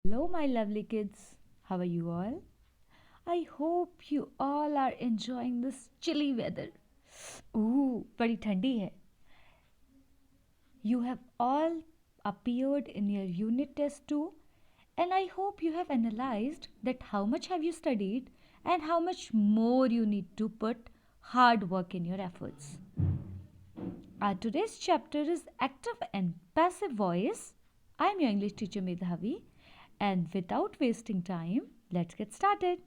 Hello, my lovely kids. How are you all? I hope you all are enjoying this chilly weather. Ooh, बड़ी ठंडी है. You have all appeared in your unit test too, and I hope you have analyzed that how much have you studied and how much more you need to put hard work in your efforts. Our today's chapter is active and passive voice. I'm your English teacher Medhavi, and without wasting time, let's get started.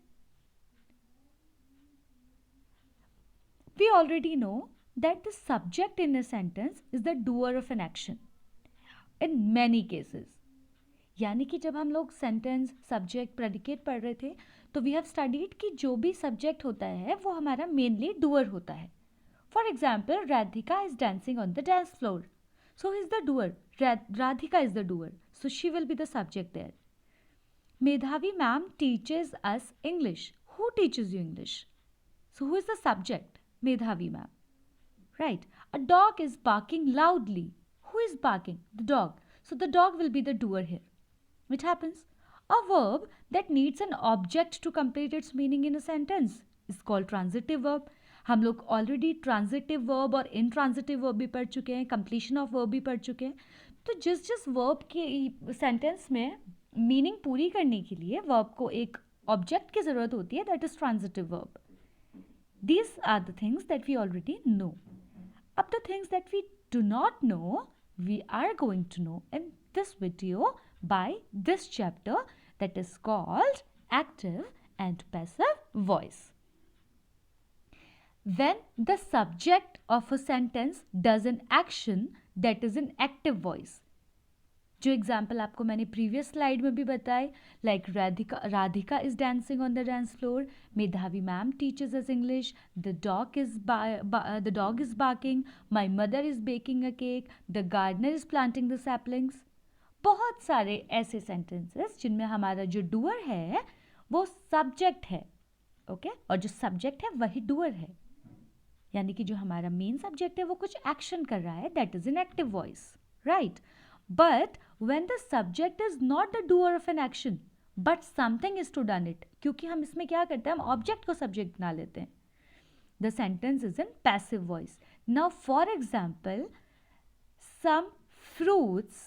We already know that the subject in a sentence is the doer of an action in many cases. यानी कि जब हम लोग sentence subject predicate पढ़ रहे थे तो we have studied कि जो भी सब्जेक्ट होता है वो हमारा मेनली डूअर होता है. For example, Radhika is dancing on the dance floor, so is the doer. Radhika is the doer, so she will be the subject there. Medhavi ma'am teaches us English. Who teaches you English? So who is the subject? Medhavi ma'am. Right. A dog is barking loudly. Who is barking? The dog. So the dog will be the doer here. Which happens? A verb that needs an object to complete its meaning in a sentence is called transitive verb. हम लोग already transitive verb और intransitive verb भी पढ़ चुके हैं, completion of verb भी पढ़ चुके हैं. तो जिस वर्ब के सेंटेंस में मीनिंग पूरी करने के लिए वर्ब को एक ऑब्जेक्ट की ज़रूरत होती है, that is transitive verb. These are the things that we already know. Up the things that we do not know, we are going to know in this video by this chapter that is called active and passive voice. When the subject of a sentence does an action that is an active voice. जो example आपको मैंने previous slide में भी बताए, like Radhika is dancing on the dance floor, Medhavi ma'am teaches us English, the dog is barking, my mother is baking a cake, the gardener is planting the saplings. बहुत सारे ऐसे sentences जिनमें हमारा जो डूअर है वो सब्जेक्ट है. ओके और जो सब्जेक्ट है वही डूअर है, यानी कि जो हमारा मेन सब्जेक्ट है वो कुछ एक्शन कर रहा है, that is an active voice, right. But when the subject is not the doer of an action, but something is to done it, क्योंकि हम इसमें क्या करते हैं, हम ऑब्जेक्ट को सब्जेक्ट बना लेते हैं. The sentence is in passive voice. Now, for example, some fruits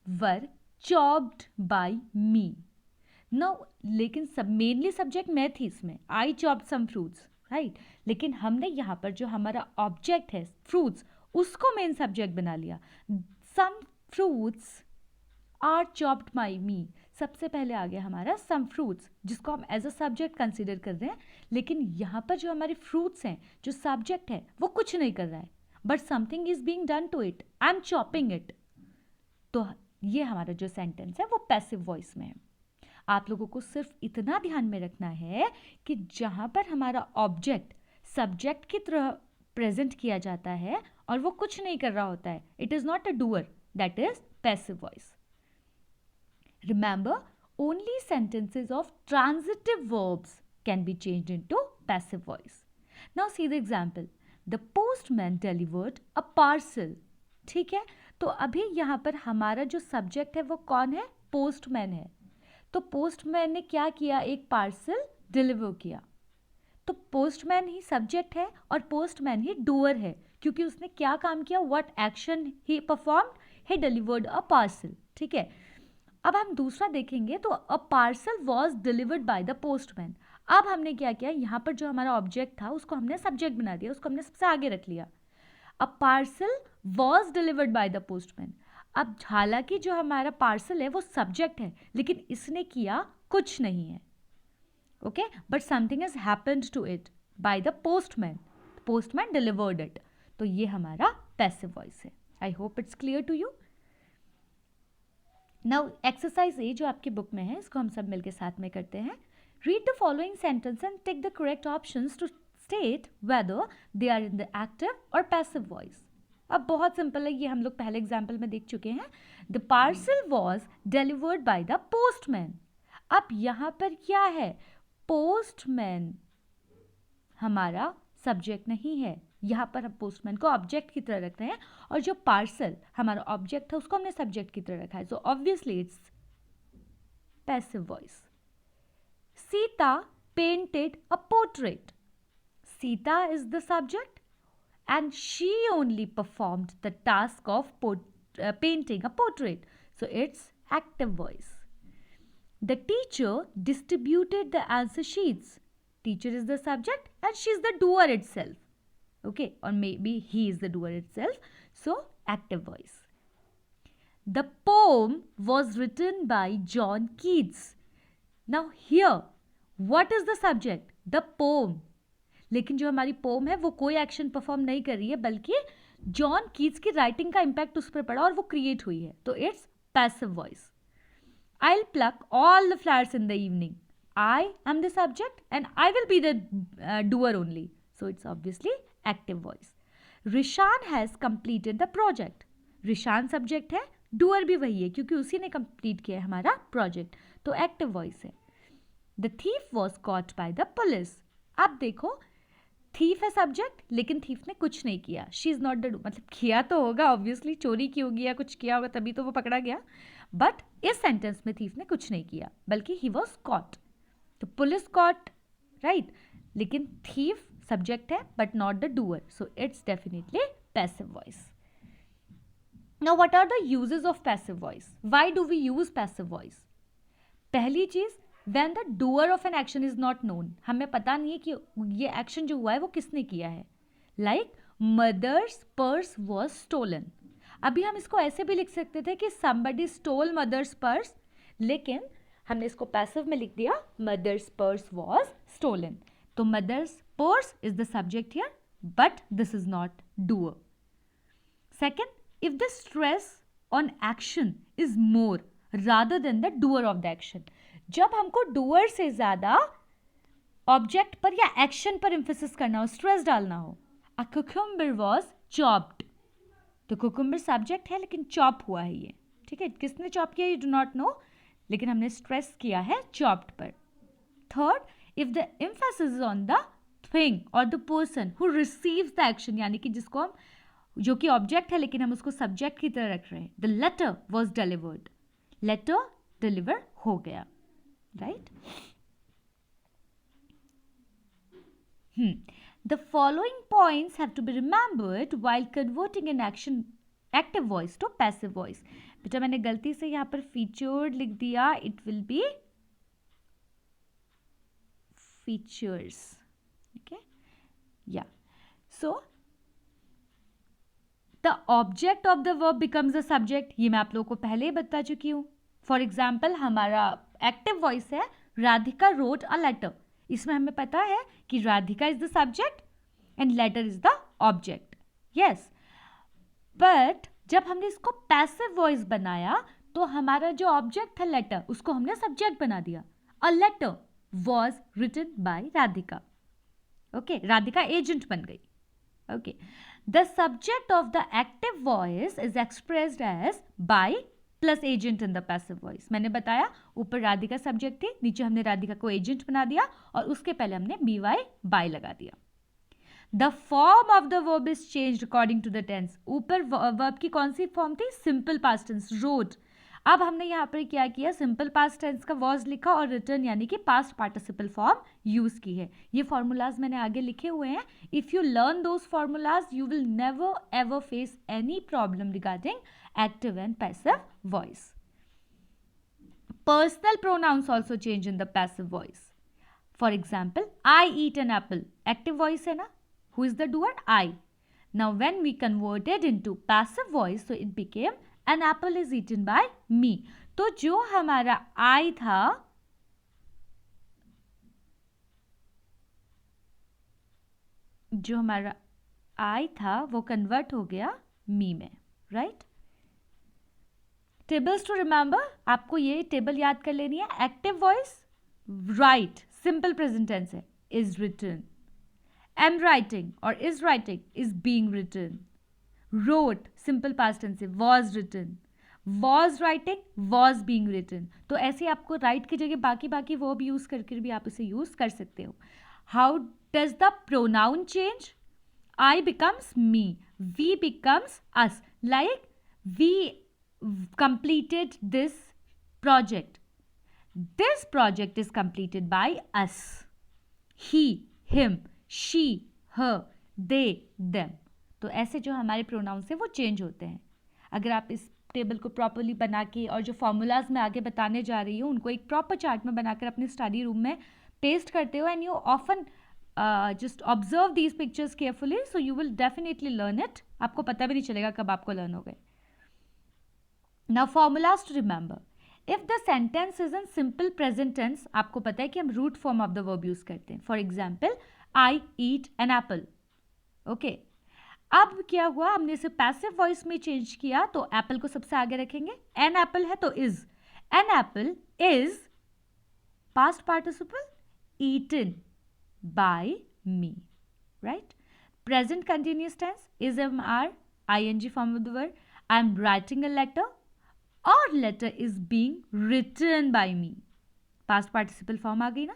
were chopped by me. Now, लेकिन मेनली सब्जेक्ट मैं थी इसमें, I chopped some fruits, right? लेकिन हमने यहाँ पर जो हमारा ऑब्जेक्ट है फ्रूट्स, उसको मेन सब्जेक्ट बना लिया. Some fruits are chopped by me. सबसे पहले आ गया हमारा some fruits, जिसको हम एज अ सब्जेक्ट कंसिडर कर रहे हैं, लेकिन यहाँ पर जो हमारे फ्रूट्स हैं, जो सब्जेक्ट है वो कुछ नहीं कर रहा है, but something is being done to it, I am chopping it. तो ये हमारा जो सेंटेंस है वो पैसिव वॉइस में है. आप लोगों को सिर्फ इतना ध्यान में रखना है कि जहाँ पर हमारा ऑब्जेक्ट सब्जेक्ट की तरह प्रेजेंट किया जाता है और वो कुछ नहीं कर रहा होता है, it is not a doer, that is passive voice. Remember, only sentences of transitive verbs can be changed into passive voice. Now see the example. The postman delivered a parcel. ठीक है, तो अभी यहाँ पर हमारा जो सब्जेक्ट है वो कौन है, पोस्टमैन है. तो पोस्टमैन ने क्या किया, एक पार्सल डिलीवर किया. तो पोस्टमैन ही सब्जेक्ट है और पोस्टमैन ही डूअर है, क्योंकि उसने क्या काम किया, what action he performed, he delivered a parcel. ठीक है, अब हम दूसरा देखेंगे तो a parcel was delivered by the postman. अब हमने क्या किया, यहाँ पर जो हमारा ऑब्जेक्ट था उसको हमने सब्जेक्ट बना दिया, उसको हमने सबसे आगे रख लिया. a parcel was delivered by the postman. अब हालांकि जो हमारा पार्सल है वो सब्जेक्ट है, लेकिन इसने किया कुछ नहीं है. Okay, but something has happened to it by the postman. Postman delivered it. तो ये हमारा पैसिव वॉइस है. I hope it's clear to you. Now exercise A जो आपकी बुक में है, इसको हम सब मिलकर साथ में करते हैं. Read the following sentence and take the correct options to state whether they are in the active और पैसिव वॉइस. अब बहुत सिंपल है, ये हम लोग पहले एग्जाम्पल में देख चुके हैं. The parcel was delivered by the postman. अब यहाँ पर क्या है, पोस्टमैन हमारा सब्जेक्ट नहीं है, यहाँ पर हम पोस्टमैन को ऑब्जेक्ट की तरह रख रहे हैं, और जो पार्सल हमारा ऑब्जेक्ट था उसको हमने सब्जेक्ट की तरह रखा है. So obviously it's passive voice. Sita painted a portrait. Sita is the subject and she only performed the task of painting a portrait. So it's active voice. The teacher distributed the answer sheets. Teacher is the subject and she is the doer itself. Okay, or maybe he is the doer itself. So active voice. The poem was written by John Keats. Now here, what is the subject? The poem. लेकिन जो हमारी pome है वो कोई action perform नहीं कर रही है, बल्कि जॉन कीट्स की राइटिंग का इम्पैक्ट उस पर पड़ा और वो क्रिएट हुई है. तो it's passive voice. I'll pluck all the flowers in the evening. I am the subject and I will be the doer only. So it's obviously active voice. Rishan has completed the project. Rishan subject है, doer भी वही है क्योंकि उसी ने complete किया है हमारा project. तो active voice है. The thief was caught by the police. अब देखो, थीफ है सब्जेक्ट लेकिन थीफ ने कुछ नहीं किया. शी इज नॉट द, मतलब किया तो होगा ऑब्वियसली, चोरी की होगी या कुछ किया होगा तभी तो वो पकड़ा गया, बट इस सेंटेंस में थीफ ने कुछ नहीं किया बल्कि ही वॉज कॉट. तो पुलिस कॉट, राइट, लेकिन थीफ सब्जेक्ट है but not the doer. So it's definitely passive voice. Now what are the uses of passive voice? Why do we use passive voice? पहली चीज, when the doer of an action is not known, हमें पता नहीं है कि ये action जो हुआ है वो किसने किया है. Like mother's purse was stolen. अभी हम इसको ऐसे भी लिख सकते थे कि somebody stole mother's purse, लेकिन हमने इसको पैसिव में लिख दिया mother's purse was stolen. तो mother's purse is the subject here, but this is not doer. Second, if the stress on action is more rather than the doer of the action, जब हमको doer से ज्यादा object पर या action पर emphasis करना हो, स्ट्रेस डालना हो. अ कुकुम्बर वाज चॉप्ड. तो कुकुम्बर सब्जेक्ट है लेकिन चॉप हुआ है ये, ठीक है. किसने चॉप किया, यू डू नॉट नो, लेकिन हमने स्ट्रेस किया है चॉप्ड पर. Third, if the emphasis is on the thing और the person who receives the action, यानी कि जिसको हम, जो कि ऑब्जेक्ट है लेकिन हम उसको सब्जेक्ट की तरह रख रहे हैं. The letter was delivered. Letter deliver हो गया, right? The following points have to be remembered while converting an active voice to passive voice. बेटा मैंने गलती से यहाँ पर featured लिख दिया. It will be features. Okay? Yeah. So the object of the verb becomes the subject. ये मैं आप लोगों को पहले ही बता चुकी हूँ. फॉर एग्जाम्पल हमारा एक्टिव वॉइस है राधिका रोट अ लेटर. इसमें हमें पता है कि Radhika is the subject and later is the object. Yes, but जब हमने इसको पैसिव वॉइस बनाया तो हमारा जो ऑब्जेक्ट था लेटर, उसको हमने सब्जेक्ट बना दिया. A letter was written by Radhika. Okay, Radhika agent बन गई. Okay, the subject of the active voice is expressed as by plus agent in the passive voice. मैंने बताया ऊपर राधिका सब्जेक्ट थी, नीचे हमने राधिका को एजेंट बना दिया और उसके पहले हमने बी वाई बाय लगा दिया. The form of the verb is changed according to the tense. ऊपर वर्ब की कौन सी फॉर्म थी? Simple past tense, wrote. अब हमने यहाँ पर क्या किया, सिंपल पास्ट टेंस का वॉज लिखा और रिटर्न यानी कि पास्ट पार्टिसिपल फॉर्म यूज की है. ये फॉर्मूलाज मैंने आगे लिखे हुए हैं. If you learn those formulas you will never ever face any problem regarding active and passive voice. Personal pronouns also change in the passive voice. For example, I eat an apple. Active voice है ना? Who is the doer? I. Now when we converted into passive voice, so it became an apple is eaten by me. तो जो हमारा I था, जो हमारा I था वो कन्वर्ट हो गया me में, right? टेबल्स टू रिमेंबर, आपको ये टेबल याद कर लेनी है. Active voice right, simple present tense है, इज रिटन. एम राइटिंग और is writing is being written. Wrote simple past tense है, was written. Was writing, was being written. तो ऐसे आपको राइट की जगह बाकी वर्ब यूज करके भी आप इसे यूज कर सकते हो. How does the pronoun change? I becomes me, we becomes us. Like we completed this project. This project is completed by us. He, him, she, her, they, them. तो ऐसे जो हमारे प्रोनाउंस है वो चेंज होते हैं. अगर आप इस टेबल को प्रॉपरली बना के और जो फॉर्मूलाज मैं आगे बताने जा रही हूँ उनको एक प्रॉपर चार्ट में बनाकर अपने स्टडी रूम में पेस्ट करते हो and you often just observe these pictures carefully, so you will definitely learn it. आपको पता भी नहीं चलेगा कब आपको लर्न हो गए. Now formulas to remember. If the sentence is in simple present tense, आपको पता है कि हम root form of the verb use करते हैं. For example, I eat an apple. Okay, अब क्या हुआ, हमने इसे पैसिव वॉइस में चेंज किया तो एप्पल को सबसे आगे रखेंगे. एन एप्पल है तो is. An apple is past participle eaten by me, right. Present continuous tense is am are ing form of the word. I am writing a letter or letter is being written by me. Past participle form आ गई ना.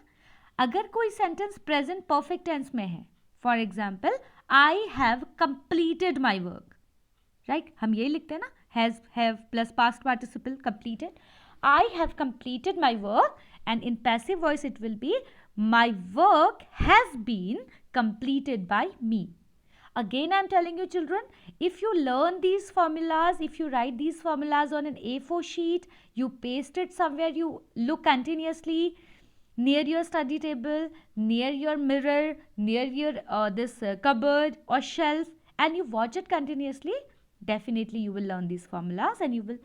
अगर कोई sentence present perfect tense में है, for example I have completed my work, right, हम यही लिखते हैं ना, has have plus past participle completed. I have completed my work and in passive voice it will be my work has been completed by me. Again, I am telling you children, if you learn these formulas, if you write these formulas on an A4 sheet, you paste it somewhere, you look continuously near your study table, near your mirror, near your this cupboard or shelf, and you watch it continuously, definitely you will learn these formulas and you will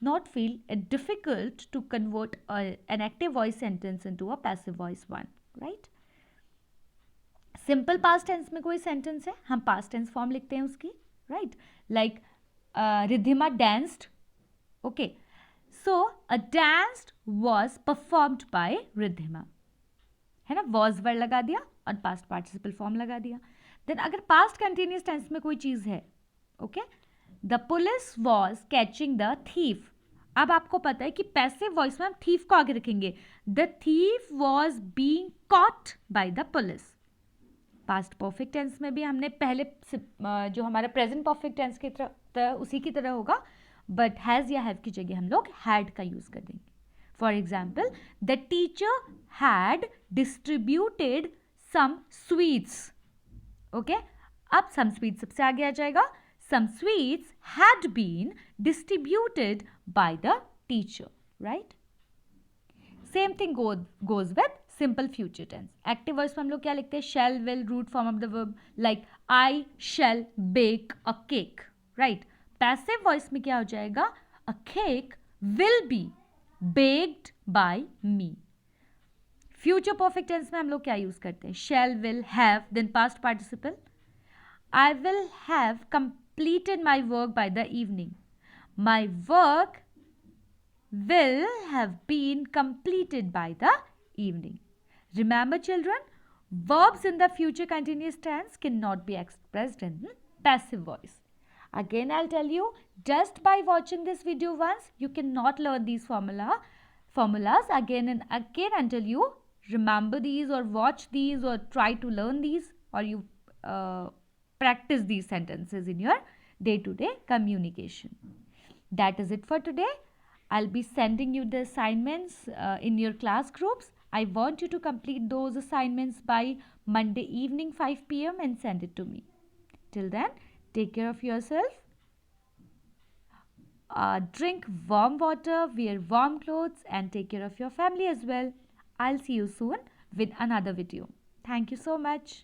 not feel it difficult to convert an active voice sentence into a passive voice one, right? Simple past tense में कोई sentence है, हम past tense form लिखते हैं उसकी, right. Like Riddhima danced. Okay, so a danced was performed by Riddhima, है ना. Was word लगा दिया और पास्ट पार्टिसिपल फॉर्म लगा दिया. देन अगर पास्ट कंटिन्यूअस टेंस में कोई चीज है, okay, the police was catching the thief. अब आपको पता है कि पैसिव वॉइस में हम थीफ को आगे रखेंगे. The thief was being caught by the police. Past perfect tense में भी हमने पहले जो हमारा प्रेजेंट परफेक्ट टेंस की तरह उसी की तरह होगा, बट हैज़ या हैव की जगह हम लोग हैड का यूज कर देंगे. For example, the teacher had distributed some sweets. Okay, अब सम स्वीट्स सबसे आगे आ जाएगा. Some sweets had been distributed by the teacher, right. Same thing goes with simple future tense. Active voice में हम लोग क्या लिखते हैं, shall will root form of the verb, like I shall bake a cake, right. Passive voice में क्या हो जाएगा, a cake will be baked bye me. Future perfect tense में हम लोग क्या यूज करते हैं, shall will have then past participle. I will have completed my work by the evening. My work will have been completed by the evening. Remember children, verbs in the future continuous tense cannot be expressed in passive voice. Again I'll tell you, just by watching this video once, you cannot learn these formulas again and again until you remember these or watch these or try to learn these, or you practice these sentences in your day-to-day communication. That is it for today. I'll be sending you the assignments in your class groups. I want you to complete those assignments by Monday evening 5 p.m. and send it to me. Till then, take care of yourself. Drink warm water, wear warm clothes, and take care of your family as well. I'll see you soon with another video. Thank you so much.